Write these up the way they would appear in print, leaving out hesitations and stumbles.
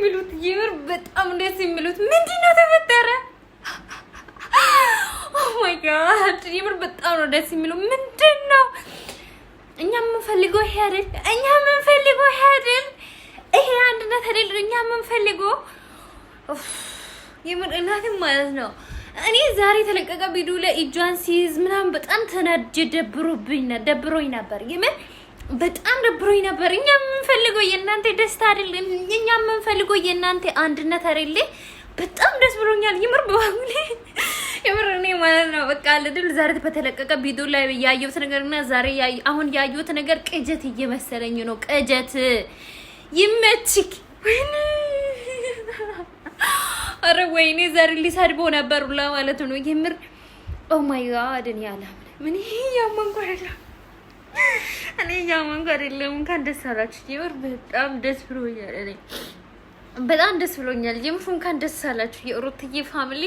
የሚሉት የምር በጣም ደስ የሚሉት ምንድነው ተፈጠረ? ኦ ማይ ጋድ የምር በጣም ነው ደስ የሚለው። ምንድነው እኛ የምንፈልገው ይሄ አይደል? እኛ የምንፈልገው ይሄ አይደል? ይሄ አንድነት አይደል? እኛ የምንፈልገው የምር እናትም ማለት ነው። እኔ ዛሬ ተለቀቀ ቪዲዮ ላይ እጇን ሲይዝ ምናምን በጣም ተናድጄ ደብሮኝ ነበር። የምር በጣም ደብሮኝ ነበር። እኛ የምንፈልገው የእናንተ ደስታ አይደል? እኛ የምንፈልገው የእናንተ አንድነት አይደል? በጣም ደስ ብሎኛል የምር በዋጉሌ የምር እኔ ማለት ነው። በቃ ለድል ዛሬ በተለቀቀ ቪዲዮ ላይ ያየሁት ነገርና ዛሬ አሁን ያየሁት ነገር ቅጀት እየመሰለኝ ነው። ቅጀት ይመችክ። አረ ወይኔ ዛሬ ሊሳድበው ነበርላ ማለት ነው የምር። ኦ ማይ ጋድ እኔ አላምንም። ምን ያመንኩ አይደለም እኔ ያመንኩ አይደለም። እንኳን ደስ አላችሁ የምር በጣም ደስ ብሎኛል። እኔ በጣም ደስ ብሎኛል የምር። እንኳን ደስ አላችሁ የሩትዬ ፋሚሊ።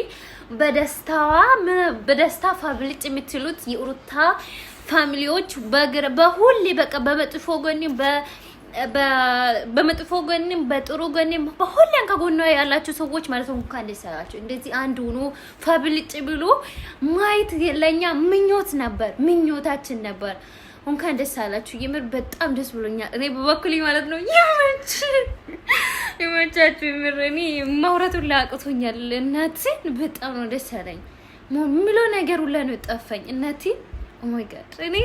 በደስታ ፋብልጭ የምትሉት የሩታ ፋሚሊዎች በሁሌ በቃ በመጥፎ ጎንም በመጥፎ ጎንም በጥሩ ጎንም በሁሌም ከጎኗ ያላችሁ ሰዎች ማለት ነው እንኳን ደስ አላችሁ። እንደዚህ አንድ ሆኖ ፋብልጭ ብሎ ማየት ለኛ ምኞታችን ነበር። እንኳን ደስ አላችሁ የምር በጣም ደስ ብሎኛል። እኔ በበኩሌ ማለት ነው ይመቻችሁ የምር። እኔ ማውራቱን ላቅቶኛል እናቴን በጣም ነው ደስ ያለኝ። ምሎ ነገር ሁላ ነው ጠፋኝ እናቴን። ኦ ማይ ጋድ እኔ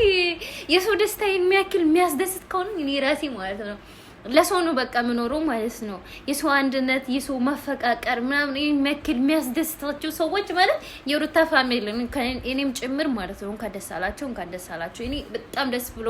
የሰው ደስታ የሚያስደስት ከሆነ እኔ ራሴ ማለት ነው ለሰው ነው በቃ የምኖረው ማለት ነው። የሰው አንድነት የሰው መፈቃቀር ምናምን የሚያስደስታቸው ሰዎች ማለት የሩታ ፋሚሊ እኔም ጭምር ማለት ነው። እንኳን ደስ አላችሁ። እኔ በጣም ደስ ብሎ